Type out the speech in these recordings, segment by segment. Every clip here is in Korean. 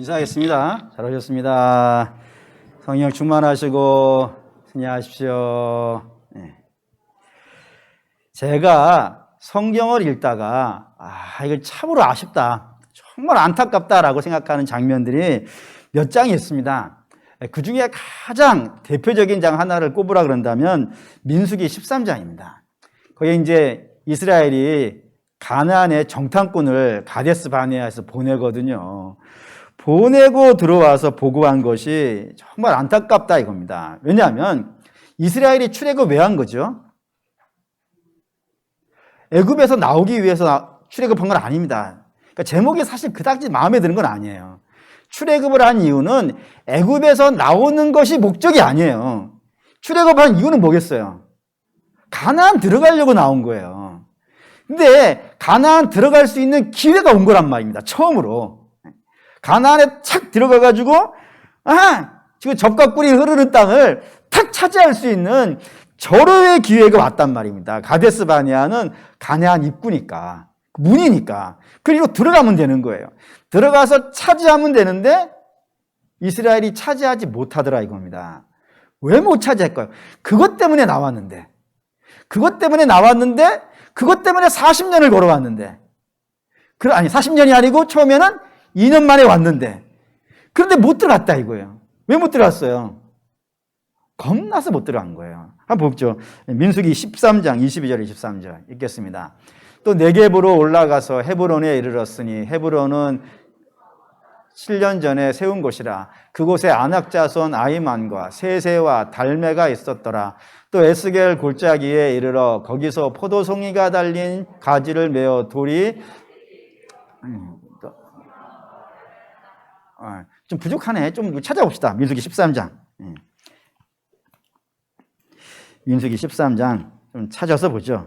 인사하겠습니다. 잘 오셨습니다. 성령 충만하시고 승리하십시오. 네. 제가 성경을 읽다가 이거 참으로 아쉽다, 정말 안타깝다라고 생각하는 장면들이 몇 장이 있습니다. 그 중에 가장 대표적인 장 하나를 꼽으라 그런다면 민수기 13장입니다. 거기에 이제 이스라엘이 가나안의 정탐꾼을 가데스 바네아에서 보내거든요. 보내고 들어와서 보고한 것이 정말 안타깝다 이겁니다. 왜냐하면 이스라엘이 출애굽 왜 한 거죠? 애굽에서 나오기 위해서 출애굽한 건 아닙니다. 그러니까 제목이 사실 그닥지 마음에 드는 건 아니에요. 출애굽을 한 이유는 애굽에서 나오는 것이 목적이 아니에요. 출애굽한 이유는 뭐겠어요? 가나안 들어가려고 나온 거예요. 근데 가나안 들어갈 수 있는 기회가 온 거란 말입니다. 처음으로. 가나안에 착 들어가가지고 지금 젖과 꿀이 흐르는 땅을 탁 차지할 수 있는 절호의 기회가 왔단 말입니다. 가데스 바네아는 가나안 입구니까, 문이니까. 그리고 들어가면 되는 거예요. 들어가서 차지하면 되는데 이스라엘이 차지하지 못하더라 이겁니다. 왜 못 차지할까요? 그것 때문에 나왔는데 그것 때문에 40년을 걸어왔는데, 아니 40년이 아니고 처음에는 2년 만에 왔는데, 그런데 못 들어갔다 이거예요. 왜 못 들어갔어요? 겁나서 못 들어간 거예요. 한번 보죠. 민수기 13장 22절 23절 읽겠습니다. 또 네겝으로 올라가서 헤브론에 이르렀으니 헤브론은 7년 전에 세운 곳이라. 그곳에 아낙 자손 아히만과 세세와 달메가 있었더라. 또 에스겔 골짜기에 이르러 거기서 포도송이가 달린 가지를 메어 돌이 좀 부족하네. 좀 찾아봅시다. 민수기 13장. 민수기 13장 좀 찾아서 보죠.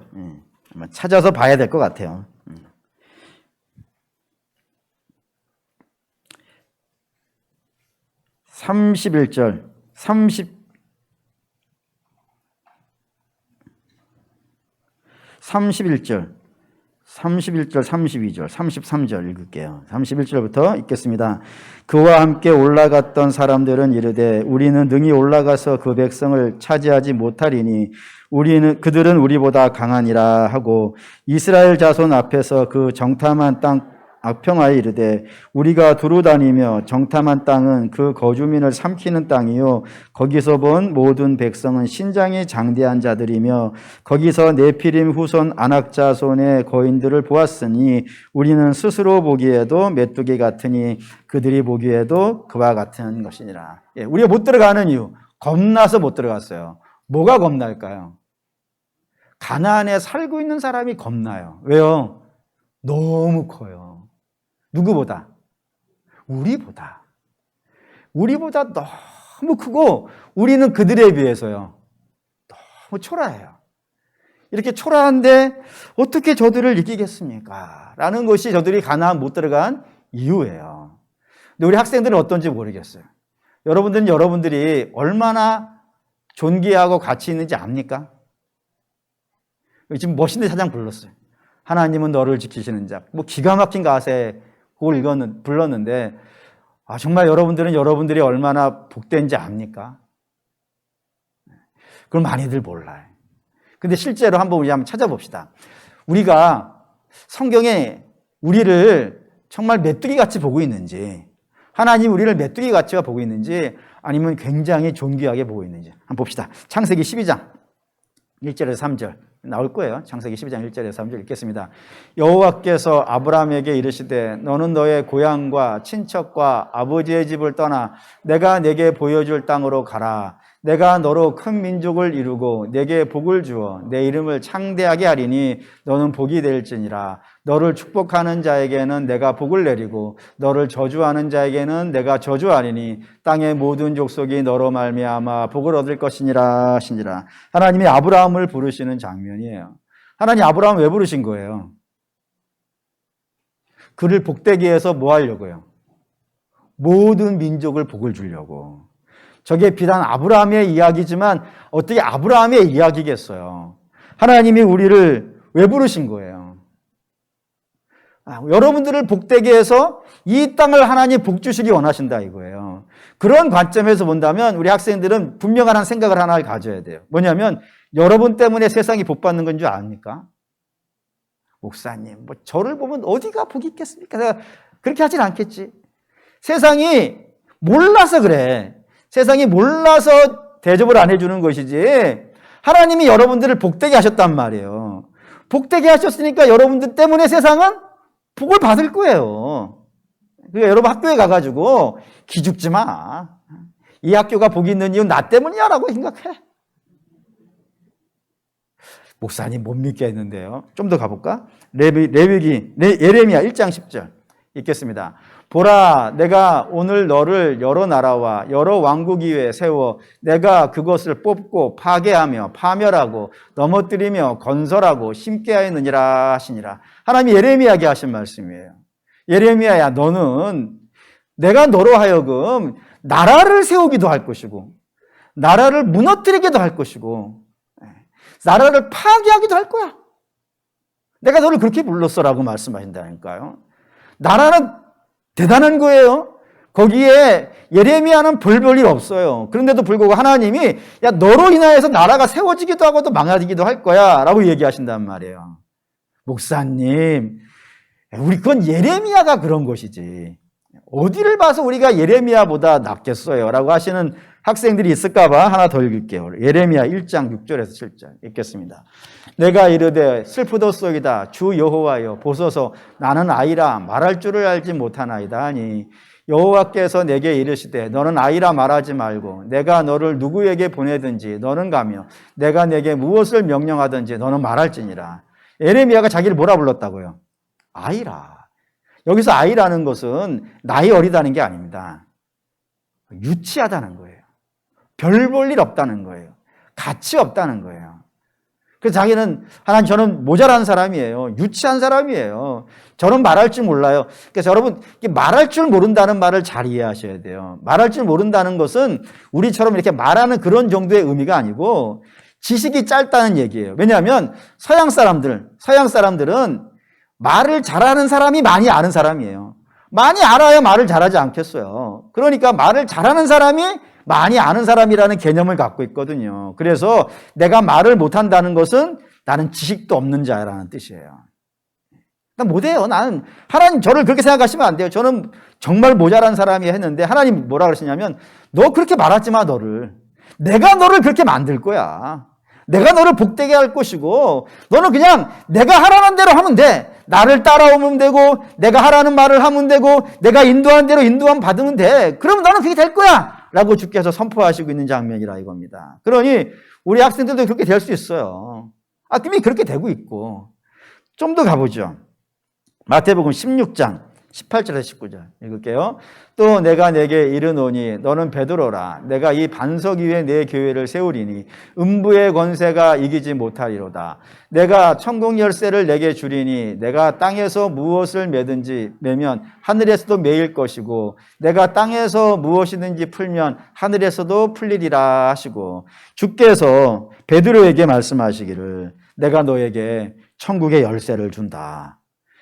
찾아서 봐야 될 것 같아요. 31절, 31절, 32절, 33절 읽을게요. 31절부터 읽겠습니다. 그와 함께 올라갔던 사람들은 이르되 우리는 능히 올라가서 그 백성을 차지하지 못하리니 그들은 우리보다 강하니라 하고 이스라엘 자손 앞에서 그 정탐한 땅 악평하에 이르되 우리가 두루 다니며 정탐한 땅은 그 거주민을 삼키는 땅이요 거기서 본 모든 백성은 신장이 장대한 자들이며 거기서 네피림 후손 아낙 자손의 거인들을 보았으니 우리는 스스로 보기에도 메뚜기 같으니 그들이 보기에도 그와 같은 것이니라. 우리가 못 들어가는 이유, 겁나서 못 들어갔어요. 뭐가 겁날까요? 가나안에 살고 있는 사람이 겁나요. 왜요? 너무 커요. 누구보다? 우리보다 너무 크고 우리는 그들에 비해서요 너무 초라해요. 이렇게 초라한데 어떻게 저들을 이기겠습니까? 라는 것이 저들이 가나안 못 들어간 이유예요. 근데 우리 학생들은 어떤지 모르겠어요. 여러분들은 여러분들이 얼마나 존귀하고 가치 있는지 압니까? 지금 멋있는 사장 불렀어요. 하나님은 너를 지키시는 자. 기가 막힌 가사에 그걸 불렀는데 정말 여러분들은 여러분들이 얼마나 복된지 압니까? 그걸 많이들 몰라요. 근데 실제로 우리 한번 찾아봅시다. 우리가 성경에 우리를 정말 메뚜기 같이 보고 있는지, 하나님 우리를 메뚜기 같이 보고 있는지, 아니면 굉장히 존귀하게 보고 있는지 한번 봅시다. 창세기 12장 1절에서 3절 나올 거예요. 창세기 12장 1절에서 3절 읽겠습니다. 여호와께서 아브라함에게 이르시되 너는 너의 고향과 친척과 아버지의 집을 떠나 내가 내게 보여줄 땅으로 가라. 내가 너로 큰 민족을 이루고 내게 복을 주어 내 이름을 창대하게 하리니 너는 복이 될지니라. 너를 축복하는 자에게는 내가 복을 내리고 너를 저주하는 자에게는 내가 저주하리니 땅의 모든 족속이 너로 말미암아 복을 얻을 것이니라 하시니라. 하나님이 아브라함을 부르시는 장면이에요. 하나님 아브라함을 왜 부르신 거예요? 그를 복되게 해서 뭐 하려고요? 모든 민족을 복을 주려고. 저게 비단 아브라함의 이야기지만 어떻게 아브라함의 이야기겠어요? 하나님이 우리를 왜 부르신 거예요? 여러분들을 복되게 해서 이 땅을 하나님 복 주시기 원하신다 이거예요. 그런 관점에서 본다면 우리 학생들은 분명한 한 생각을 하나 가져야 돼요. 뭐냐면 여러분 때문에 세상이 복 받는 건 줄 아닙니까? 목사님, 뭐 저를 보면 어디가 복이 있겠습니까? 내가 그렇게 하진 않겠지. 세상이 몰라서 그래. 세상이 몰라서 대접을 안 해주는 것이지 하나님이 여러분들을 복되게 하셨단 말이에요. 복되게 하셨으니까 여러분들 때문에 세상은 복을 받을 거예요. 그러니까 여러분 학교에 가가지고 기죽지 마. 이 학교가 복이 있는 이유는 나 때문이야 라고 생각해. 목사님 못 믿겠는데요. 좀 더 가볼까? 예레미야 1장 10절 읽겠습니다. 보라, 내가 오늘 너를 여러 나라와 여러 왕국 위에 세워 내가 그것을 뽑고 파괴하며 파멸하고 넘어뜨리며 건설하고 심게 하였느니라 하시니라. 하나님이 예레미야에게 하신 말씀이에요. 예레미야야, 너는 내가 너로 하여금 나라를 세우기도 할 것이고 나라를 무너뜨리기도 할 것이고 나라를 파괴하기도 할 거야. 내가 너를 그렇게 불렀어라고 말씀하신다니까요. 나라는 대단한 거예요. 거기에 예레미야는 별 일 없어요. 그런데도 불구하고 하나님이 야, 너로 인하여서 나라가 세워지기도 하고 또 망하기도 할 거야 라고 얘기하신단 말이에요. 목사님, 우리 그건 예레미야가 그런 것이지 어디를 봐서 우리가 예레미야보다 낫겠어요 라고 하시는 학생들이 있을까 봐 하나 더 읽을게요. 예레미야 1장 6절에서 7절 읽겠습니다. 내가 이르되 슬프도소이다 주 여호와여 보소서 나는 아이라 말할 줄을 알지 못하나이다 하니 여호와께서 내게 이르시되 너는 아이라 말하지 말고 내가 너를 누구에게 보내든지 너는 가며 내가 내게 무엇을 명령하든지 너는 말할지니라. 예레미야가 자기를 뭐라 불렀다고요? 아이라. 여기서 아이라는 것은 나이 어리다는 게 아닙니다. 유치하다는 거예요. 별 볼 일 없다는 거예요. 가치 없다는 거예요. 그래서 자기는 하나님 저는 모자란 사람이에요. 유치한 사람이에요. 저는 말할 줄 몰라요. 그래서 여러분 말할 줄 모른다는 말을 잘 이해하셔야 돼요. 말할 줄 모른다는 것은 우리처럼 이렇게 말하는 그런 정도의 의미가 아니고 지식이 짧다는 얘기예요. 왜냐하면 서양 사람들은 말을 잘하는 사람이 많이 아는 사람이에요. 많이 알아야 말을 잘하지 않겠어요. 그러니까 말을 잘하는 사람이 많이 아는 사람이라는 개념을 갖고 있거든요. 그래서 내가 말을 못한다는 것은 나는 지식도 없는 자라는 뜻이에요. 난 못해요. 나는 하나님 저를 그렇게 생각하시면 안 돼요. 저는 정말 모자란 사람이 했는데 하나님 뭐라 그러시냐면 너 그렇게 말하지 마 너를. 내가 너를 그렇게 만들 거야. 내가 너를 복되게 할 것이고 너는 그냥 내가 하라는 대로 하면 돼. 나를 따라오면 되고 내가 하라는 말을 하면 되고 내가 인도한 대로 인도함 받으면 돼. 그러면 너는 그게 될 거야 라고 주께서 선포하시고 있는 장면이라 이겁니다. 그러니 우리 학생들도 그렇게 될 수 있어요. 이미 그렇게 되고 있고. 좀 더 가보죠. 마태복음 16장 18절에서 19절 읽을게요. 또 내가 내게 이르노니 너는 베드로라. 내가 이 반석 위에 내 교회를 세우리니 음부의 권세가 이기지 못하리로다. 내가 천국 열쇠를 내게 주리니 내가 땅에서 무엇을 매면 하늘에서도 매일 것이고 내가 땅에서 무엇이든지 풀면 하늘에서도 풀리리라 하시고 주께서 베드로에게 말씀하시기를 내가 너에게 천국의 열쇠를 준다.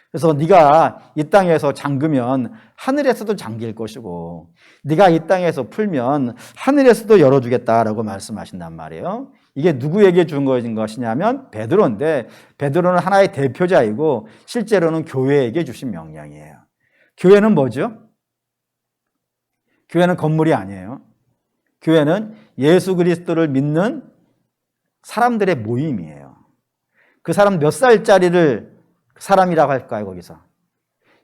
그래서 네가 이 땅에서 잠그면 하늘에서도 잠길 것이고 네가 이 땅에서 풀면 하늘에서도 열어주겠다라고 말씀하신단 말이에요. 이게 누구에게 준 것이냐면 베드로인데 베드로는 하나의 대표자이고 실제로는 교회에게 주신 명령이에요. 교회는 뭐죠? 교회는 건물이 아니에요. 교회는 예수 그리스도를 믿는 사람들의 모임이에요. 그 사람 몇 살짜리를 사람이라고 할까요, 거기서?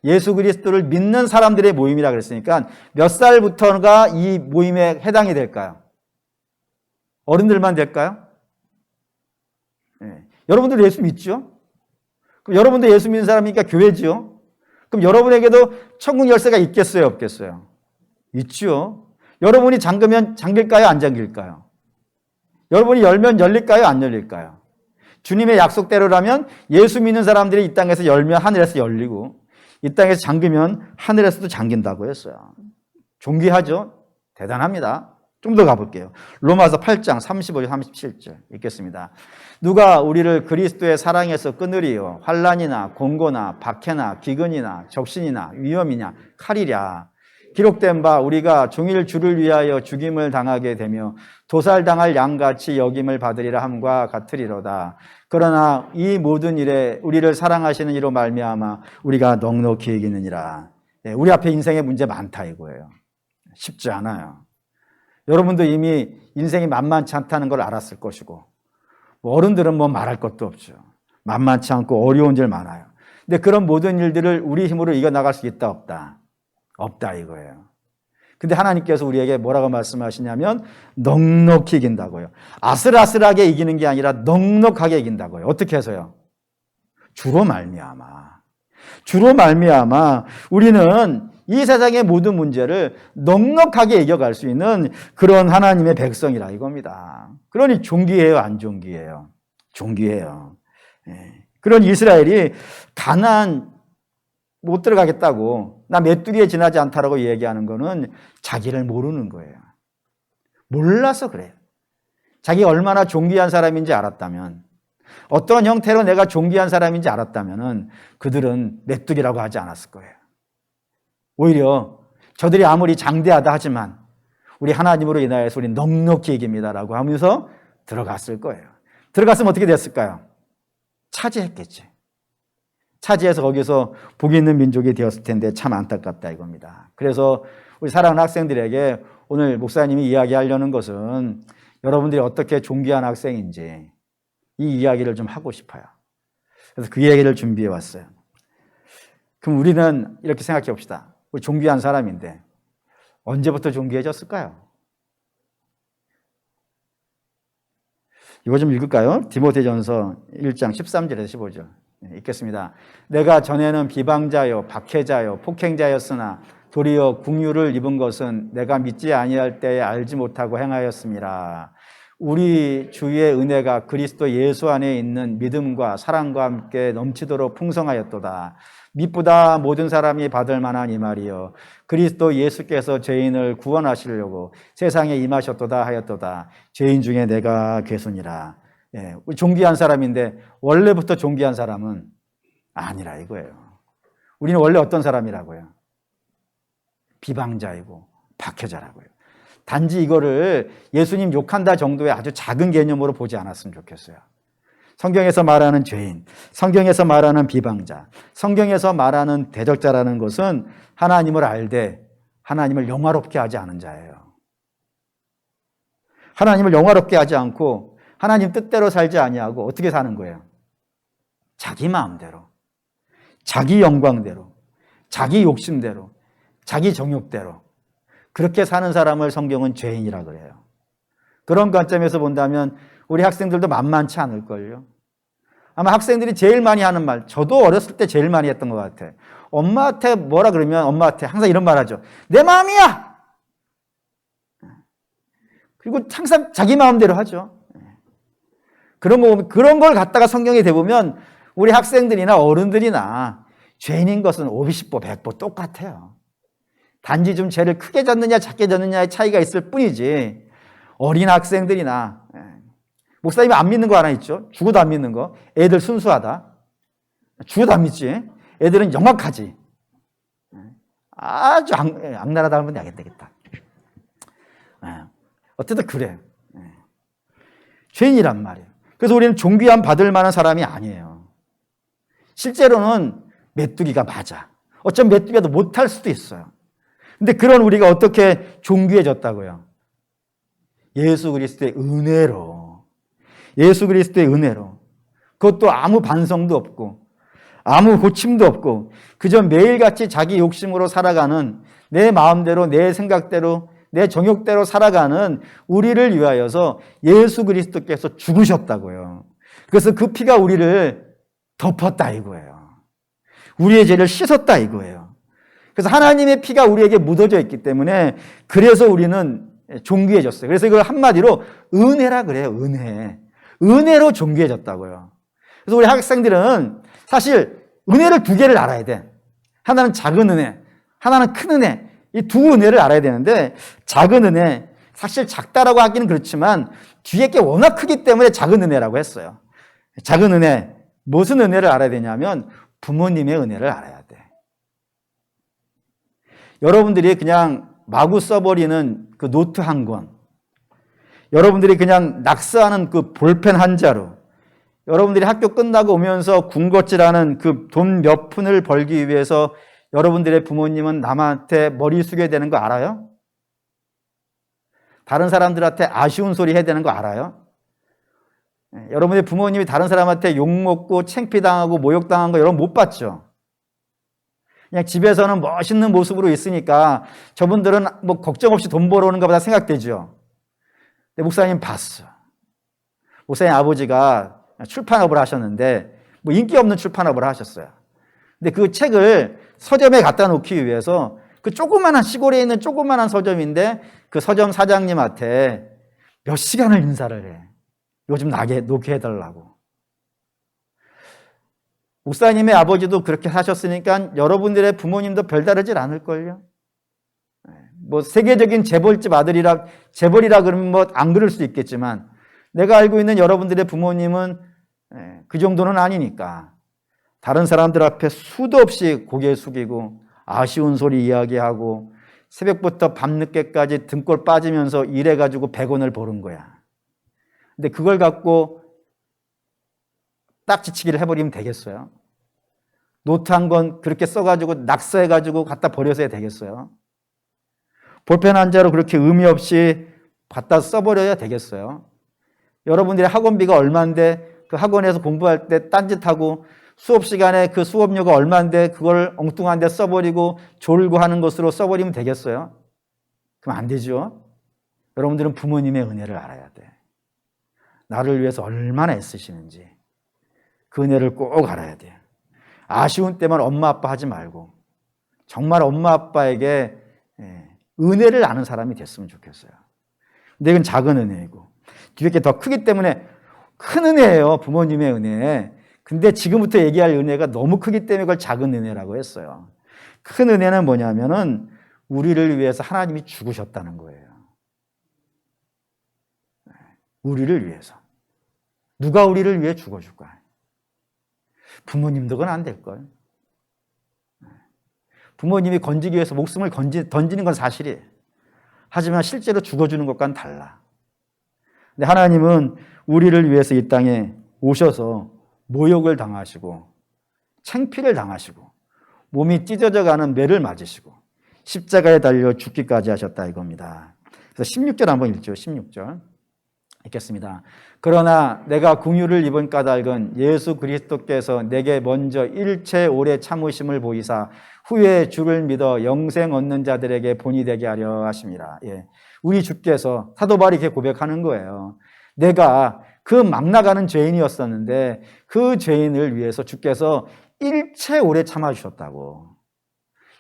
예수 그리스도를 믿는 사람들의 모임이라고 그랬으니까 몇 살부터가 이 모임에 해당이 될까요? 어른들만 될까요? 네. 여러분들 예수 믿죠? 그럼 여러분도 예수 믿는 사람이니까 교회죠? 그럼 여러분에게도 천국 열쇠가 있겠어요, 없겠어요? 있죠? 여러분이 잠그면 잠길까요, 안 잠길까요? 여러분이 열면 열릴까요, 안 열릴까요? 주님의 약속대로라면 예수 믿는 사람들이 이 땅에서 열면 하늘에서 열리고 이 땅에서 잠기면 하늘에서도 잠긴다고 했어요. 존귀하죠? 대단합니다. 좀 더 가볼게요. 로마서 8장 35절 37절 읽겠습니다. 누가 우리를 그리스도의 사랑에서 끊으리요 환난이나 공고나 박해나 기근이나 적신이나 위험이냐 칼이랴. 기록된 바 우리가 종일 주를 위하여 죽임을 당하게 되며 도살당할 양같이 여김을 받으리라 함과 같으리로다. 그러나 이 모든 일에 우리를 사랑하시는 이로 말미암아 우리가 넉넉히 이기느니라. 우리 앞에 인생의 문제 많다 이거예요. 쉽지 않아요. 여러분도 이미 인생이 만만치 않다는 걸 알았을 것이고 어른들은 뭐 말할 것도 없죠. 만만치 않고 어려운 일 많아요. 근데 그런 모든 일들을 우리 힘으로 이겨나갈 수 있다 없다? 없다 이거예요. 근데 하나님께서 우리에게 뭐라고 말씀하시냐면 넉넉히 이긴다고요. 아슬아슬하게 이기는 게 아니라 넉넉하게 이긴다고요. 어떻게 해서요? 주로 말미암아. 주로 말미암아 우리는 이 세상의 모든 문제를 넉넉하게 이겨갈 수 있는 그런 하나님의 백성이라 이겁니다. 그러니 존귀해요, 안 존귀해요? 존귀해요. 그런 이스라엘이 가나안 못 들어가겠다고 나 메뚜기에 지나지 않다라고 얘기하는 거는 자기를 모르는 거예요. 몰라서 그래요. 자기가 얼마나 존귀한 사람인지 알았다면, 어떤 형태로 내가 존귀한 사람인지 알았다면 그들은 메뚜기라고 하지 않았을 거예요. 오히려 저들이 아무리 장대하다 하지만 우리 하나님으로 인하여서 우리 넉넉히 이깁니다라고 하면서 들어갔을 거예요. 들어갔으면 어떻게 됐을까요? 차지했겠지. 차지해서 거기서 복이 있는 민족이 되었을 텐데 참 안타깝다 이겁니다. 그래서 우리 사랑하는 학생들에게 오늘 목사님이 이야기하려는 것은 여러분들이 어떻게 존귀한 학생인지 이 이야기를 좀 하고 싶어요. 그래서 그 이야기를 준비해 왔어요. 그럼 우리는 이렇게 생각해 봅시다. 우리 존귀한 사람인데 언제부터 존귀해졌을까요? 이거 좀 읽을까요? 디모데전서 1장 13절에서 15절 읽겠습니다. 내가 전에는 비방자요 박해자요 폭행자였으나 도리어 긍휼을 입은 것은 내가 믿지 아니할 때에 알지 못하고 행하였음이라. 우리 주의 은혜가 그리스도 예수 안에 있는 믿음과 사랑과 함께 넘치도록 풍성하였도다. 믿보다 모든 사람이 받을 만한 이 말이요 그리스도 예수께서 죄인을 구원하시려고 세상에 임하셨도다 하였도다. 죄인 중에 내가 괴순이라. 우리 존귀한 사람인데 원래부터 존귀한 사람은 아니라 이거예요. 우리는 원래 어떤 사람이라고요? 비방자이고 박해자라고요. 단지 이거를 예수님 욕한다 정도의 아주 작은 개념으로 보지 않았으면 좋겠어요. 성경에서 말하는 죄인, 성경에서 말하는 비방자, 성경에서 말하는 대적자라는 것은 하나님을 알되 하나님을 영화롭게 하지 않은 자예요. 하나님을 영화롭게 하지 않고 하나님 뜻대로 살지 아니하고 어떻게 사는 거예요? 자기 마음대로, 자기 영광대로, 자기 욕심대로, 자기 정욕대로 그렇게 사는 사람을 성경은 죄인이라 그래요. 그런 관점에서 본다면 우리 학생들도 만만치 않을걸요. 아마 학생들이 제일 많이 하는 말, 저도 어렸을 때 제일 많이 했던 것 같아요. 엄마한테 뭐라 그러면 엄마한테 항상 이런 말 하죠. 내 마음이야! 그리고 항상 자기 마음대로 하죠. 그런 걸 갖다가 성경에 대보면 우리 학생들이나 어른들이나 죄인인 것은 50보, 100보 똑같아요. 단지 좀 죄를 크게 졌느냐 작게 졌느냐의 차이가 있을 뿐이지 어린 학생들이나 목사님이 안 믿는 거 하나 있죠. 죽어도 안 믿는 거. 애들 순수하다. 죽어도 안 믿지. 애들은 영악하지. 아주 악랄하다 하면 되겠다. 어쨌든 그래. 죄인이란 말이에요. 그래서 우리는 존귀함 받을 만한 사람이 아니에요. 실제로는 메뚜기가 맞아. 어쩌면 메뚜기가 더 못할 수도 있어요. 근데 그런 우리가 어떻게 존귀해졌다고요? 예수 그리스도의 은혜로. 예수 그리스도의 은혜로. 그것도 아무 반성도 없고 아무 고침도 없고 그저 매일같이 자기 욕심으로 살아가는 내 마음대로 내 생각대로 내 정욕대로 살아가는 우리를 위하여서 예수 그리스도께서 죽으셨다고요. 그래서 그 피가 우리를 덮었다 이거예요. 우리의 죄를 씻었다 이거예요. 그래서 하나님의 피가 우리에게 묻어져 있기 때문에 그래서 우리는 존귀해졌어요. 그래서 이걸 한마디로 은혜라 그래요. 은혜. 은혜로 존귀해졌다고요. 그래서 우리 학생들은 사실 은혜를 두 개를 알아야 돼. 하나는 작은 은혜, 하나는 큰 은혜. 이 두 은혜를 알아야 되는데 작은 은혜, 사실 작다라고 하기는 그렇지만 뒤에 게 워낙 크기 때문에 작은 은혜라고 했어요. 작은 은혜, 무슨 은혜를 알아야 되냐면 부모님의 은혜를 알아야 돼. 여러분들이 그냥 마구 써버리는 그 노트 한 권, 여러분들이 그냥 낙서하는 그 볼펜 한 자루, 여러분들이 학교 끝나고 오면서 군것질하는 그 돈 몇 푼을 벌기 위해서 여러분들의 부모님은 남한테 머리 숙여야 되는 거 알아요? 다른 사람들한테 아쉬운 소리 해야 되는 거 알아요? 여러분의 부모님이 다른 사람한테 욕먹고 창피당하고 모욕당한 거 여러분 못 봤죠? 그냥 집에서는 멋있는 모습으로 있으니까 저분들은 뭐 걱정 없이 돈 벌어오는 것보다 생각되죠. 근데 목사님 봤어. 목사님 아버지가 출판업을 하셨는데 뭐 인기 없는 출판업을 하셨어요. 근데 그 책을 서점에 갖다 놓기 위해서 그 조그마한 시골에 있는 조그마한 서점인데 그 서점 사장님한테 몇 시간을 인사를 해. 요즘 놓게 해달라고. 목사님의 아버지도 그렇게 사셨으니까 여러분들의 부모님도 별다르질 않을걸요. 뭐 세계적인 재벌집 아들이라 재벌이라 그러면 뭐 안 그럴 수 있겠지만 내가 알고 있는 여러분들의 부모님은 그 정도는 아니니까 다른 사람들 앞에 수도 없이 고개 숙이고 아쉬운 소리 이야기하고 새벽부터 밤늦게까지 등골 빠지면서 일해가지고 100원을 버는 거야. 근데 그걸 갖고 딱지치기를 해버리면 되겠어요? 노트 한 권 그렇게 써가지고 낙서해가지고 갖다 버려서야 되겠어요? 볼펜 한 자로 그렇게 의미 없이 갖다 써버려야 되겠어요? 여러분들의 학원비가 얼마인데 그 학원에서 공부할 때 딴짓하고 수업 시간에 그 수업료가 얼마인데 그걸 엉뚱한 데 써버리고 졸고 하는 것으로 써버리면 되겠어요? 그럼 안 되죠? 여러분들은 부모님의 은혜를 알아야 돼. 나를 위해서 얼마나 애쓰시는지 그 은혜를 꼭 알아야 돼요. 아쉬운 때만 엄마 아빠 하지 말고 정말 엄마 아빠에게 은혜를 아는 사람이 됐으면 좋겠어요. 근데 이건 작은 은혜이고 뒤에 게 더 크기 때문에 큰 은혜예요. 부모님의 은혜. 근데 지금부터 얘기할 은혜가 너무 크기 때문에 그걸 작은 은혜라고 했어요. 큰 은혜는 뭐냐면은 우리를 위해서 하나님이 죽으셨다는 거예요. 우리를 위해서. 누가 우리를 위해 죽어줄까? 부모님도 그건 안 될걸. 부모님이 건지기 위해서 목숨을 던지는 건 사실이에요. 하지만 실제로 죽어주는 것과는 달라. 근데 하나님은 우리를 위해서 이 땅에 오셔서 모욕을 당하시고 창피를 당하시고 몸이 찢어져가는 매를 맞으시고 십자가에 달려 죽기까지 하셨다 이겁니다. 그래서 16절 한번 읽죠. 16절 읽겠습니다. 그러나 내가 긍휼을 입은 까닭은 예수 그리스도께서 내게 먼저 일체 오래 참으심을 보이사 후에 주를 믿어 영생 얻는 자들에게 본이 되게 하려 하심이라. 우리 주께서 사도 바울이 이렇게 고백하는 거예요. 내가 그 막 나가는 죄인이었었는데 그 죄인을 위해서 주께서 일체 오래 참아주셨다고.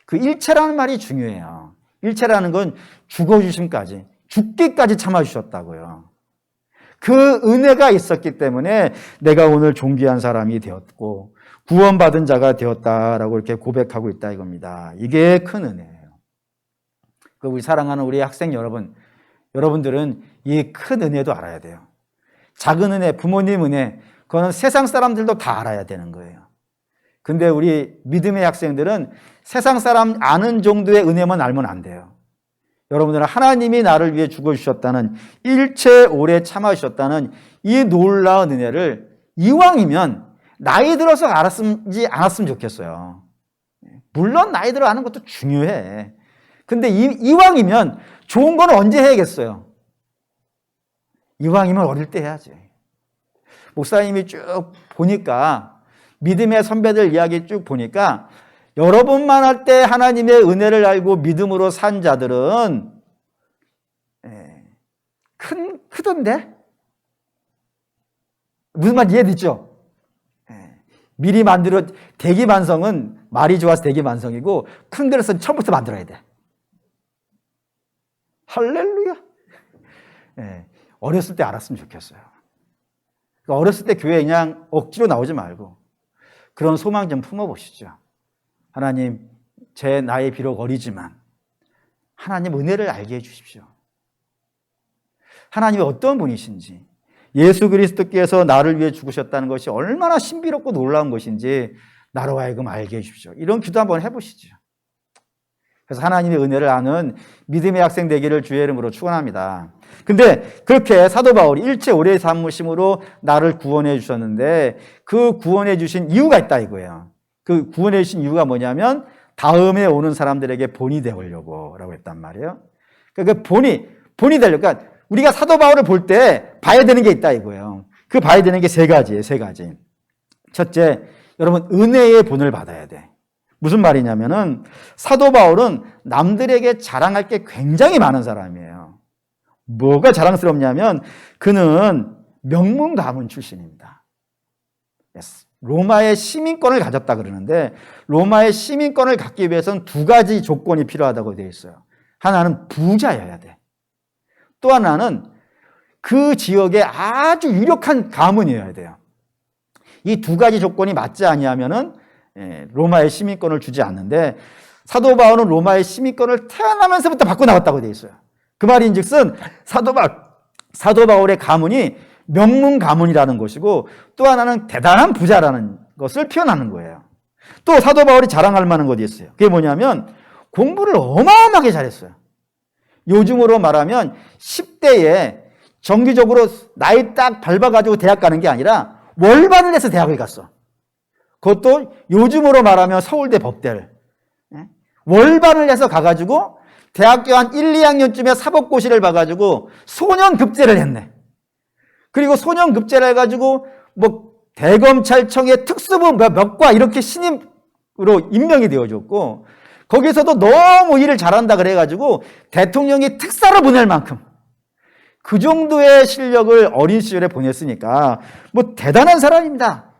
그 일체라는 말이 중요해요. 일체라는 건 죽어주심까지, 죽기까지 참아주셨다고요. 그 은혜가 있었기 때문에 내가 오늘 존귀한 사람이 되었고 구원받은 자가 되었다라고 이렇게 고백하고 있다 이겁니다. 이게 큰 은혜예요. 우리 사랑하는 우리 학생 여러분들은 이 큰 은혜도 알아야 돼요. 작은 은혜, 부모님 은혜, 그거는 세상 사람들도 다 알아야 되는 거예요. 근데 우리 믿음의 학생들은 세상 사람 아는 정도의 은혜만 알면 안 돼요. 여러분들은 하나님이 나를 위해 죽어주셨다는 일체 오래 참아주셨다는 이 놀라운 은혜를 이왕이면 나이 들어서 알았지 않았으면 좋겠어요. 물론 나이 들어 아는 것도 중요해. 근데 이왕이면 좋은 건 언제 해야겠어요? 이왕이면 어릴 때 해야지. 목사님이 쭉 보니까 믿음의 선배들 이야기 쭉 보니까 여러분만 할 때 하나님의 은혜를 알고 믿음으로 산 자들은 크던데? 무슨 말 이해되죠? 미리 대기만성은 말이 좋아서 대기만성이고 큰 그릇은 처음부터 만들어야 돼. 할렐루야. 어렸을 때 알았으면 좋겠어요. 어렸을 때 교회 그냥 억지로 나오지 말고 그런 소망 좀 품어보시죠. 하나님, 제 나이 비록 어리지만 하나님 은혜를 알게 해주십시오. 하나님이 어떤 분이신지, 예수 그리스도께서 나를 위해 죽으셨다는 것이 얼마나 신비롭고 놀라운 것인지 나로 하여금 알게 해주십시오. 이런 기도 한번 해보시죠. 그래서 하나님의 은혜를 아는 믿음의 학생 되기를 주의 이름으로 축원합니다. 근데 그렇게 사도 바울이 일체 오래 삼으심으로 나를 구원해 주셨는데 그 구원해 주신 이유가 있다 이거예요. 그 구원해 주신 이유가 뭐냐면 다음에 오는 사람들에게 본이 되려고 라고 했단 말이에요. 그러니까 본이 되려고. 그러니까 우리가 사도 바울을 볼 때 봐야 되는 게 있다 이거예요. 그 봐야 되는 게 세 가지예요. 세 가지. 첫째, 여러분 은혜의 본을 받아야 돼. 무슨 말이냐면은 사도 바울은 남들에게 자랑할 게 굉장히 많은 사람이에요. 뭐가 자랑스럽냐면 그는 명문 가문 출신입니다. 로마의 시민권을 가졌다 그러는데 로마의 시민권을 갖기 위해서는 두 가지 조건이 필요하다고 되어 있어요. 하나는 부자여야 돼. 또 하나는 그 지역에 아주 유력한 가문이어야 돼요. 이 두 가지 조건이 맞지 아니하면은 로마의 시민권을 주지 않는데 사도 바울은 로마의 시민권을 태어나면서부터 받고 나왔다고 되어 있어요. 그 말인즉슨 사도 바울의 가문이 명문 가문이라는 것이고 또 하나는 대단한 부자라는 것을 표현하는 거예요. 또 사도 바울이 자랑할 만한 것이 있어요. 그게 뭐냐면 공부를 어마어마하게 잘했어요. 요즘으로 말하면 10대에 정기적으로 나이 딱 밟아가지고 대학 가는 게 아니라 월반을 해서 대학을 갔어. 그것도 요즘으로 말하면 서울대 법대를 월반을 해서 가가지고 대학교 한 1, 2학년쯤에 사법고시를 봐가지고 소년급제를 했네. 그리고 소년급제를 해가지고 뭐 대검찰청의 특수부 몇 과 이렇게 신임으로 임명이 되어졌고 거기서도 너무 일을 잘한다 그래가지고 대통령이 특사로 보낼 만큼 그 정도의 실력을 어린 시절에 보냈으니까 뭐 대단한 사람입니다.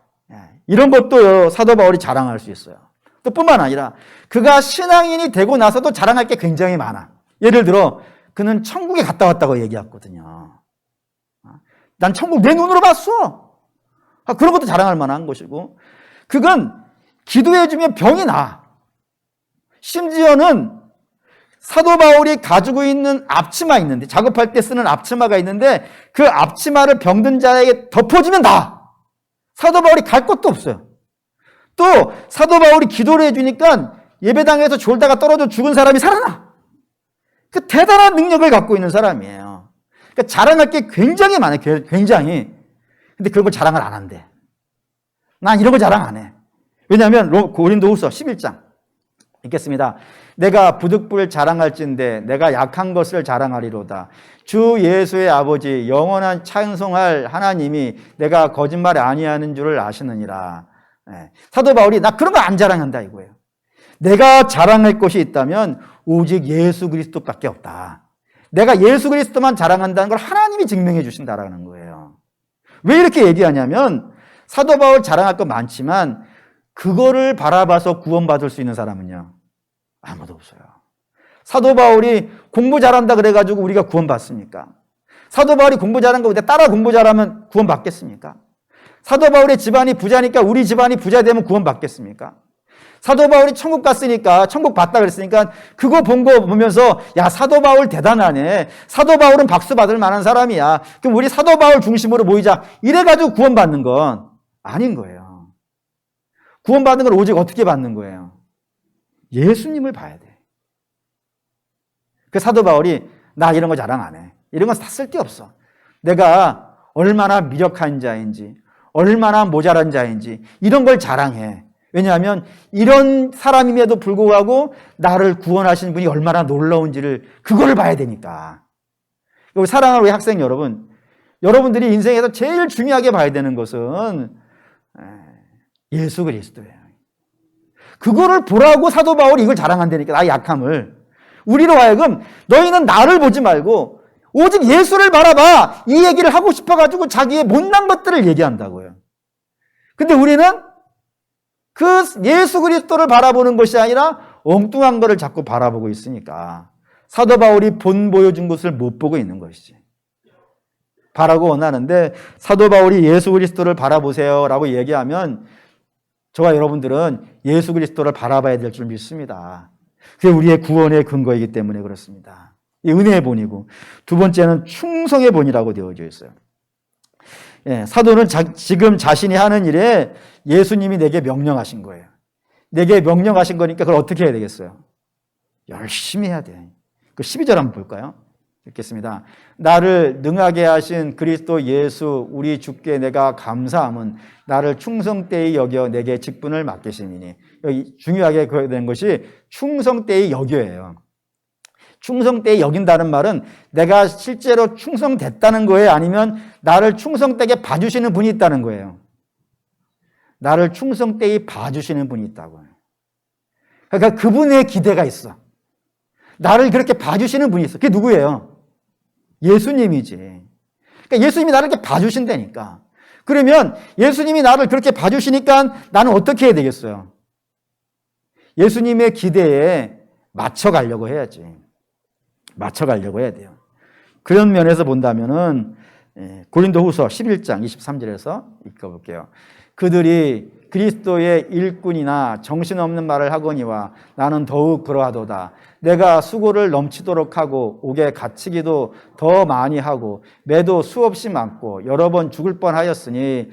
이런 것도 사도 바울이 자랑할 수 있어요. 또 뿐만 아니라 그가 신앙인이 되고 나서도 자랑할 게 굉장히 많아. 예를 들어 그는 천국에 갔다 왔다고 얘기했거든요. 난 천국 내 눈으로 봤어. 그런 것도 자랑할 만한 것이고 그건 기도해주면 병이 나. 심지어는 사도 바울이 가지고 있는 앞치마 있는데 작업할 때 쓰는 앞치마가 있는데 그 앞치마를 병든 자에게 덮어주면 나. 사도 바울이 갈 곳도 없어요. 또 사도 바울이 기도를 해주니까 예배당에서 졸다가 떨어져 죽은 사람이 살아나. 그 대단한 능력을 갖고 있는 사람이에요. 그러니까 자랑할 게 굉장히 많아요. 굉장히. 근데 그런 걸 자랑을 안 한대. 난 이런 거 자랑 안 해. 왜냐하면 고린도후서 11장 읽겠습니다. 내가 부득불 자랑할진대 내가 약한 것을 자랑하리로다. 주 예수의 아버지 영원한 찬송할 하나님이 내가 거짓말 아니하는 줄을 아시느니라. 사도 바울이 나 그런 거 안 자랑한다 이거예요. 내가 자랑할 것이 있다면 오직 예수 그리스도밖에 없다. 내가 예수 그리스도만 자랑한다는 걸 하나님이 증명해 주신다라는 거예요. 왜 이렇게 얘기하냐면 사도 바울 자랑할 거 많지만 그거를 바라봐서 구원받을 수 있는 사람은요 아무도 없어요. 사도 바울이 공부 잘한다 그래가지고 우리가 구원받습니까? 사도 바울이 공부 잘한 거 따라 공부 잘하면 구원받겠습니까? 사도 바울의 집안이 부자니까 우리 집안이 부자 되면 구원받겠습니까? 사도 바울이 천국 갔으니까 천국 봤다 그랬으니까 그거 본 거 보면서 야 사도 바울 대단하네. 사도 바울은 박수 받을 만한 사람이야. 그럼 우리 사도 바울 중심으로 모이자. 이래가지고 구원받는 건 아닌 거예요. 구원받는 걸 오직 어떻게 받는 거예요? 예수님을 봐야 돼. 그 사도 바울이 나 이런 거 자랑 안 해. 이런 건 다 쓸데없어. 내가 얼마나 미력한 자인지 얼마나 모자란 자인지 이런 걸 자랑해. 왜냐하면 이런 사람임에도 불구하고 나를 구원하신 분이 얼마나 놀라운지를 그걸 봐야 되니까. 사랑하는 우리 학생 여러분, 여러분들이 인생에서 제일 중요하게 봐야 되는 것은 예수 그리스도예요. 그거를 보라고 사도 바울이 이걸 자랑한다니까. 나의 약함을. 우리로 하여금 너희는 나를 보지 말고 오직 예수를 바라봐. 이 얘기를 하고 싶어가지고 자기의 못난 것들을 얘기한다고요. 근데 우리는 그 예수 그리스도를 바라보는 것이 아니라 엉뚱한 것을 자꾸 바라보고 있으니까 사도 바울이 본 보여준 것을 못 보고 있는 것이지. 바라고 원하는데 사도 바울이 예수 그리스도를 바라보세요 라고 얘기하면 저와 여러분들은 예수 그리스도를 바라봐야 될 줄 믿습니다. 그게 우리의 구원의 근거이기 때문에 그렇습니다. 이 은혜의 본이고, 두 번째는 충성의 본이라고 되어져 있어요. 예, 사도는 지금 자신이 하는 일에 예수님이 내게 명령하신 거예요. 내게 명령하신 거니까 그걸 어떻게 해야 되겠어요? 열심히 해야 돼. 그 12절 한번 볼까요? 읽겠습니다. 나를 능하게 하신 그리스도 예수 우리 주께 내가 감사함은 나를 충성되이 여겨 내게 직분을 맡기심이니. 여기 중요하게 된 것이 충성되이 여겨예요. 충성되이 여긴다는 말은 내가 실제로 충성됐다는 거예요? 아니면 나를 충성되게 봐주시는 분이 있다는 거예요? 나를 충성되이 봐주시는 분이 있다고요. 그러니까 그분의 기대가 있어. 나를 그렇게 봐주시는 분이 있어. 그게 누구예요? 예수님이지. 그러니까 예수님이 나를 이렇게 봐주신다니까. 그러면 예수님이 나를 그렇게 봐주시니까 나는 어떻게 해야 되겠어요? 예수님의 기대에 맞춰가려고 해야지. 맞춰가려고 해야 돼요. 그런 면에서 본다면은 고린도후서 11장 23절에서 읽어볼게요. 그들이 그리스도의 일꾼이나 정신없는 말을 하거니와 나는 더욱 그러하도다. 내가 수고를 넘치도록 하고 옥에 갇히기도 더 많이 하고 매도 수없이 많고 여러 번 죽을 뻔하였으니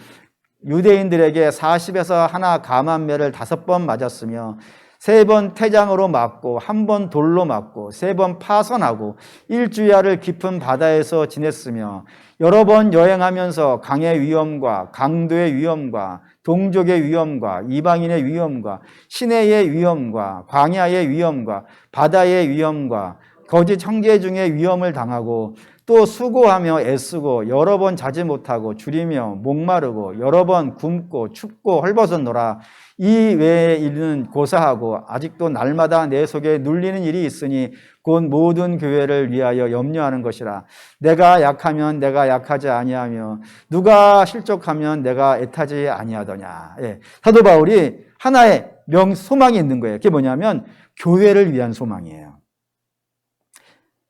유대인들에게 40에서 하나 감한 매를 5번 맞았으며 3번 태장으로 맞고 1번 돌로 맞고 3번 파선하고 일주야를 깊은 바다에서 지냈으며 여러 번 여행하면서 강의 위험과 강도의 위험과 동족의 위험과 이방인의 위험과 시내의 위험과 광야의 위험과 바다의 위험과 거짓 형제 중에 위험을 당하고 또 수고하며 애쓰고 여러 번 자지 못하고 줄이며 목마르고 여러 번 굶고 춥고 헐벗었노라. 이 외에 일은 고사하고 아직도 날마다 내 속에 눌리는 일이 있으니 곧 모든 교회를 위하여 염려하는 것이라. 내가 약하면 내가 약하지 아니하며 누가 실족하면 내가 애타지 아니하더냐. 예. 사도 바울이 하나의 소망이 있는 거예요. 그게 뭐냐면 교회를 위한 소망이에요.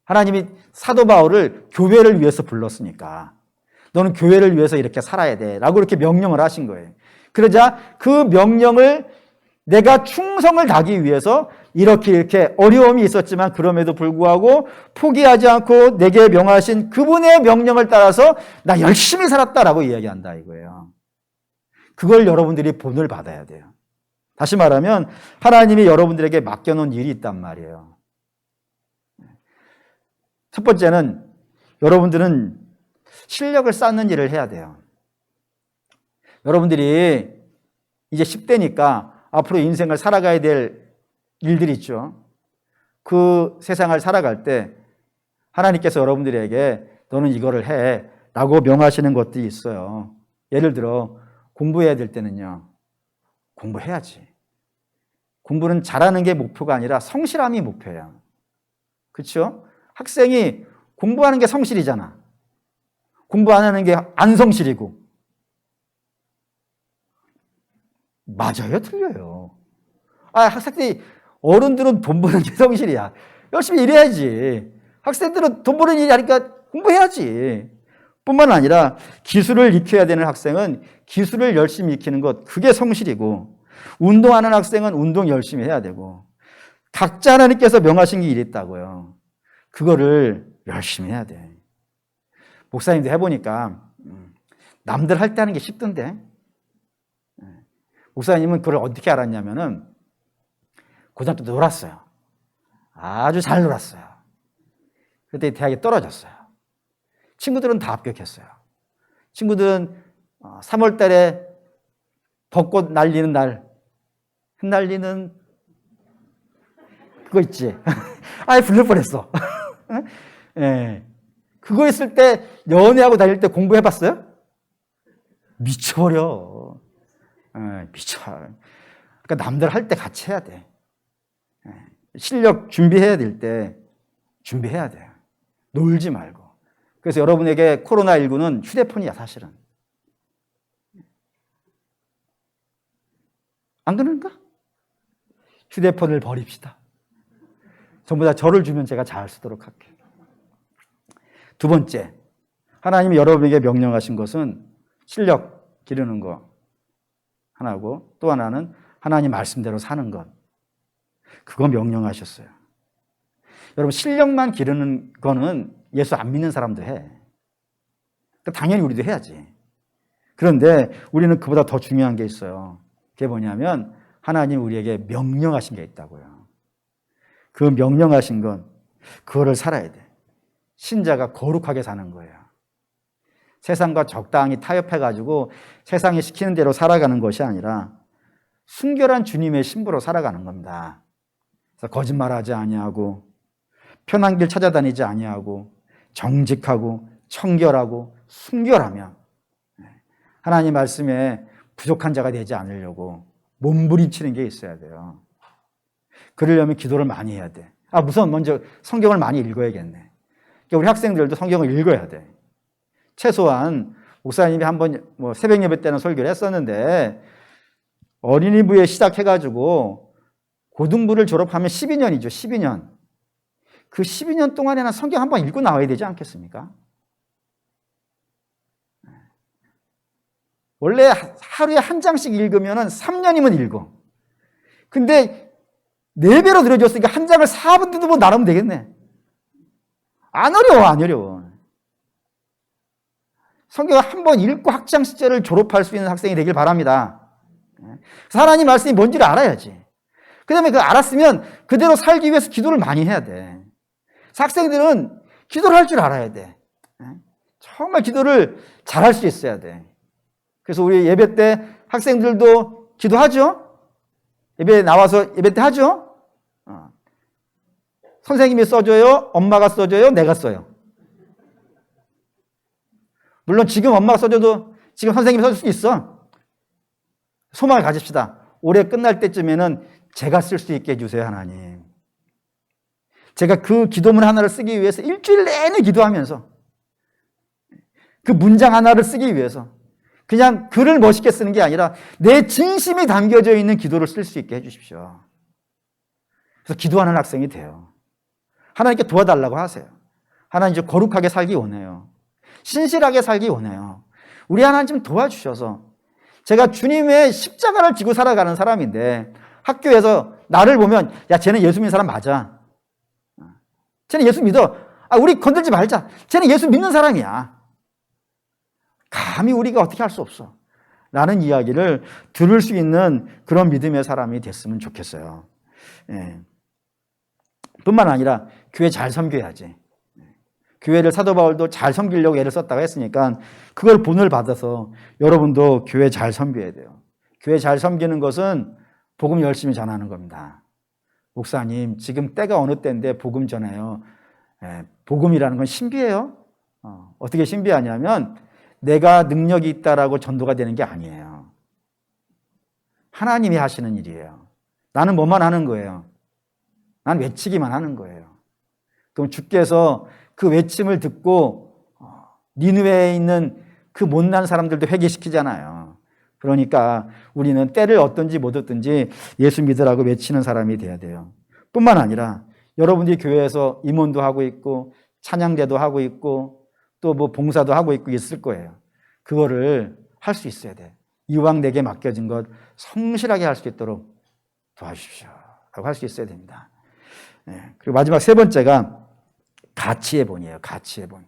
하나님이 사도 바울을 교회를 위해서 불렀으니까 너는 교회를 위해서 이렇게 살아야 돼 라고 이렇게 명령을 하신 거예요. 그러자 그 명령을 내가 충성을 다하기 위해서 이렇게 어려움이 있었지만 그럼에도 불구하고 포기하지 않고 내게 명하신 그분의 명령을 따라서 나 열심히 살았다라고 이야기한다 이거예요. 그걸 여러분들이 본을 받아야 돼요. 다시 말하면 하나님이 여러분들에게 맡겨놓은 일이 있단 말이에요. 첫 번째는 여러분들은 실력을 쌓는 일을 해야 돼요. 여러분들이 이제 10대니까 앞으로 인생을 살아가야 될 일들이 있죠. 그 세상을 살아갈 때 하나님께서 여러분들에게 너는 이거를 해 라고 명하시는 것들이 있어요. 예를 들어 공부해야 될 때는요. 공부해야지. 공부는 잘하는 게 목표가 아니라 성실함이 목표예요. 그렇죠? 학생이 공부하는 게 성실이잖아. 공부 안 하는 게 안 성실이고. 맞아요? 틀려요? 학생들이, 어른들은 돈 버는 게 성실이야. 열심히 일해야지. 학생들은 돈 버는 일이 아니까 공부해야지. 뿐만 아니라 기술을 익혀야 되는 학생은 기술을 열심히 익히는 것, 그게 성실이고, 운동하는 학생은 운동 열심히 해야 되고, 각자 하나님께서 명하신 게 있다고요. 그거를 열심히 해야 돼. 목사님도 해보니까 남들 할 때 하는 게 쉽던데, 목사님은 그걸 어떻게 알았냐면은 고등학교 때 놀았어요. 아주 잘 놀았어요. 그때 대학에 떨어졌어요. 친구들은 다 합격했어요. 친구들은 3월 달에 벚꽃 날리는 날, 흩날리는 그거 있지. 불릴 뻔했어. 예. 그거 있을 때 연애하고 다닐 때 공부해봤어요? 미쳐버려. 미쳐. 그러니까 남들 할 때 같이 해야 돼. 실력 준비해야 될 때 준비해야 돼요. 놀지 말고. 그래서 여러분에게 코로나19는 휴대폰이야, 사실은. 안 그런가? 휴대폰을 버립시다. 전부 다 저를 주면 제가 잘 쓰도록 할게요. 두 번째, 하나님이 여러분에게 명령하신 것은 실력 기르는 거 하나고, 또 하나는 하나님 말씀대로 사는 것. 그거 명령하셨어요. 여러분, 실력만 기르는 거는 예수 안 믿는 사람도 해. 당연히 우리도 해야지. 그런데 우리는 그보다 더 중요한 게 있어요. 그게 뭐냐면 하나님 우리에게 명령하신 게 있다고요. 그 명령하신 건 그거를 살아야 돼. 신자가 거룩하게 사는 거예요. 세상과 적당히 타협해가지고 세상이 시키는 대로 살아가는 것이 아니라 순결한 주님의 신부로 살아가는 겁니다. 그래서 거짓말하지 아니하고 편한 길 찾아다니지 아니하고 정직하고 청결하고 순결하며 하나님 말씀에 부족한 자가 되지 않으려고 몸부림치는 게 있어야 돼요. 그러려면 기도를 많이 해야 돼. 우선 먼저 성경을 많이 읽어야겠네. 그러니까 우리 학생들도 성경을 읽어야 돼. 최소한 목사님이 한번 새벽 예배 때는 설교를 했었는데 어린이부에 시작해가지고 고등부를 졸업하면 12년이죠. 12년. 그 12년 동안에는 성경 한번 읽고 나와야 되지 않겠습니까? 원래 하루에 한 장씩 읽으면 3년이면 읽어. 근데 4배로 늘어졌으니까 한 장을 4분 뜯으면 나르면 되겠네. 안 어려워. 성경을 한번 읽고 학창시절을 졸업할 수 있는 학생이 되길 바랍니다. 그래서 하나님 말씀이 뭔지를 알아야지. 그 다음에 그걸 알았으면 그대로 살기 위해서 기도를 많이 해야 돼. 학생들은 기도를 할 줄 알아야 돼. 정말 기도를 잘할 수 있어야 돼. 그래서 우리 예배 때 학생들도 기도하죠? 예배 나와서 예배 때 하죠? 선생님이 써줘요? 엄마가 써줘요? 내가 써요? 물론 지금 엄마가 써줘도 지금 선생님이 써줄 수 있어. 소망을 가집시다. 올해 끝날 때쯤에는 제가 쓸 수 있게 해주세요, 하나님. 제가 그 기도문 하나를 쓰기 위해서 일주일 내내 기도하면서 그 문장 하나를 쓰기 위해서 그냥 글을 멋있게 쓰는 게 아니라 내 진심이 담겨져 있는 기도를 쓸 수 있게 해주십시오. 그래서 기도하는 학생이 돼요. 하나님께 도와달라고 하세요. 하나님 좀 거룩하게 살기 원해요. 신실하게 살기 원해요. 우리 하나님 좀 도와주셔서 제가 주님의 십자가를 지고 살아가는 사람인데 학교에서 나를 보면 야 쟤는 예수 믿는 사람 맞아. 쟤는 예수 믿어. 우리 건들지 말자. 쟤는 예수 믿는 사람이야. 감히 우리가 어떻게 할 수 없어. 라는 이야기를 들을 수 있는 그런 믿음의 사람이 됐으면 좋겠어요. 뿐만 아니라 교회 잘 섬겨야지. 교회를 사도 바울도 잘 섬기려고 애를 썼다고 했으니까 그걸 본을 받아서 여러분도 교회 잘 섬겨야 돼요. 교회 잘 섬기는 것은 복음 열심히 전하는 겁니다. 목사님, 지금 때가 어느 때인데 복음 전해요. 복음이라는 건 신비해요. 어떻게 신비하냐면 내가 능력이 있다라고 전도가 되는 게 아니에요. 하나님이 하시는 일이에요. 나는 뭐만 하는 거예요. 난 외치기만 하는 거예요. 그럼 주께서 그 외침을 듣고 니느웨에 있는 그 못난 사람들도 회개시키잖아요. 그러니까 우리는 때를 얻든지 못 얻든지 예수 믿으라고 외치는 사람이 돼야 돼요. 뿐만 아니라 여러분들이 교회에서 임원도 하고 있고 찬양대도 하고 있고 또 봉사도 하고 있고 있을 거예요. 그거를 할 수 있어야 돼. 이왕 내게 맡겨진 것 성실하게 할 수 있도록 도와주십시오. 라고 할 수 있어야 됩니다. 그리고 마지막 세 번째가 가치의 본이에요. 가치의 본.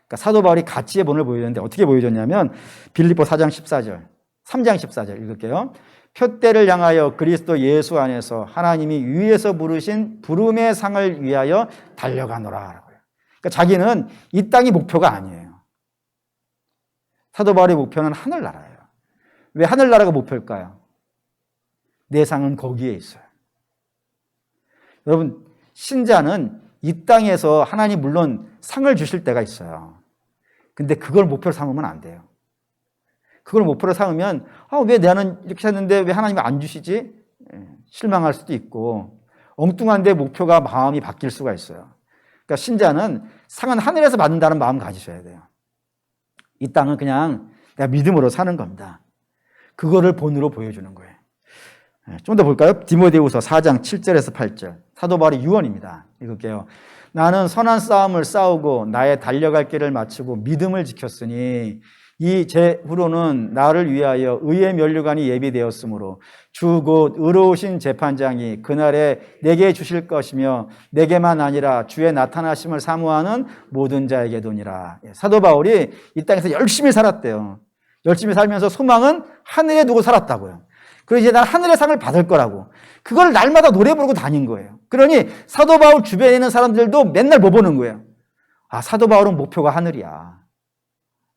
그러니까 사도 바울이 가치의 본을 보여줬는데 어떻게 보여줬냐면 빌립보 4장 14절, 3장 14절 읽을게요. 표대를 향하여 그리스도 예수 안에서 하나님이 위에서 부르신 부름의 상을 위하여 달려가노라. 그러니까 자기는 이 땅이 목표가 아니에요. 사도 바울의 목표는 하늘나라예요. 왜 하늘나라가 목표일까요? 내 상은 거기에 있어요. 여러분, 신자는 이 땅에서 하나님 물론 상을 주실 때가 있어요. 근데 그걸 목표로 삼으면 안 돼요. 그걸 목표로 삼으면 왜 나는 이렇게 했는데 왜 하나님이 안 주시지? 실망할 수도 있고 엉뚱한데 목표가 마음이 바뀔 수가 있어요. 그러니까 신자는 상은 하늘에서 받는다는 마음 가지셔야 돼요. 이 땅은 그냥 내가 믿음으로 사는 겁니다. 그거를 본으로 보여주는 거예요. 좀 더 볼까요? 디모데후서 4장 7절에서 8절. 사도 바울의 유언입니다. 읽을게요. 나는 선한 싸움을 싸우고 나의 달려갈 길을 마치고 믿음을 지켰으니 이 제 후로는 나를 위하여 의의 면류관이 예비되었으므로 주 곧 의로우신 재판장이 그날에 내게 주실 것이며 내게만 아니라 주의 나타나심을 사모하는 모든 자에게도니라. 사도 바울이 이 땅에서 열심히 살았대요. 열심히 살면서 소망은 하늘에 두고 살았다고요. 그래서 이제 난 하늘의 상을 받을 거라고. 그걸 날마다 노래 부르고 다닌 거예요. 그러니 사도 바울 주변에 있는 사람들도 맨날 뭐 보는 거예요? 아, 사도 바울은 목표가 하늘이야.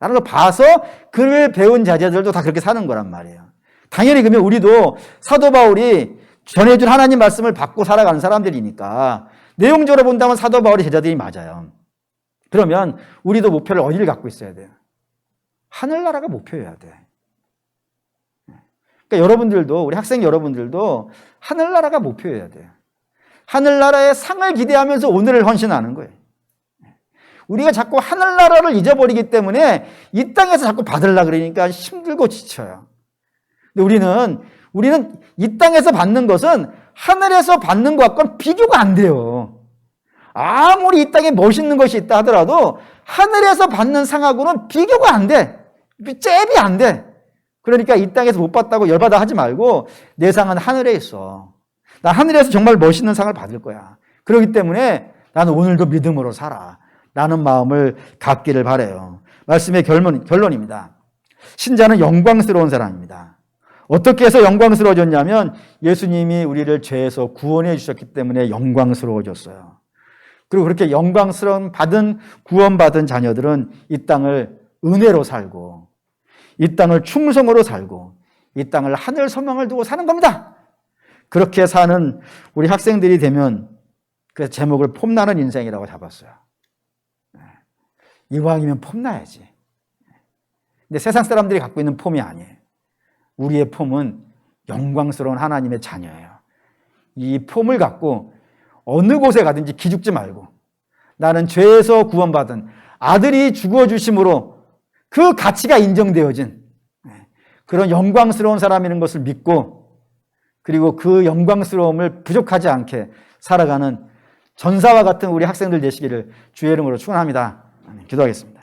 라는 걸 봐서 그를 배운 자제들도 다 그렇게 사는 거란 말이에요. 당연히 그러면 우리도 사도 바울이 전해준 하나님 말씀을 받고 살아가는 사람들이니까 내용적으로 본다면 사도 바울의 제자들이 맞아요. 그러면 우리도 목표를 어디를 갖고 있어야 돼요? 하늘나라가 목표여야 돼. 그러니까 여러분들도, 우리 학생 여러분들도 하늘나라가 목표여야 돼요. 하늘나라의 상을 기대하면서 오늘을 헌신하는 거예요. 우리가 자꾸 하늘나라를 잊어버리기 때문에 이 땅에서 자꾸 받으려고 그러니까 힘들고 지쳐요. 근데 우리는 이 땅에서 받는 것은 하늘에서 받는 것과는 비교가 안 돼요. 아무리 이 땅에 멋있는 것이 있다 하더라도 하늘에서 받는 상하고는 비교가 안 돼. 잽이 안 돼. 그러니까 이 땅에서 못 받다고 열받아 하지 말고 내 상은 하늘에 있어. 나 하늘에서 정말 멋있는 상을 받을 거야. 그렇기 때문에 나는 오늘도 믿음으로 살아. 라는 마음을 갖기를 바라요. 말씀의 결론입니다. 신자는 영광스러운 사람입니다. 어떻게 해서 영광스러워졌냐면 예수님이 우리를 죄에서 구원해 주셨기 때문에 영광스러워졌어요. 그리고 그렇게 영광스러운 구원받은 자녀들은 이 땅을 은혜로 살고 이 땅을 충성으로 살고 이 땅을 하늘 소망을 두고 사는 겁니다. 그렇게 사는 우리 학생들이 되면 그 제목을 폼나는 인생이라고 잡았어요. 이왕이면 폼나야지. 근데 세상 사람들이 갖고 있는 폼이 아니에요. 우리의 폼은 영광스러운 하나님의 자녀예요. 이 폼을 갖고 어느 곳에 가든지 기죽지 말고 나는 죄에서 구원받은 아들이 죽어주심으로 그 가치가 인정되어진 그런 영광스러운 사람이라는 것을 믿고 그리고 그 영광스러움을 부족하지 않게 살아가는 전사와 같은 우리 학생들 되시기를 주의 이름으로 축원합니다. 기도하겠습니다.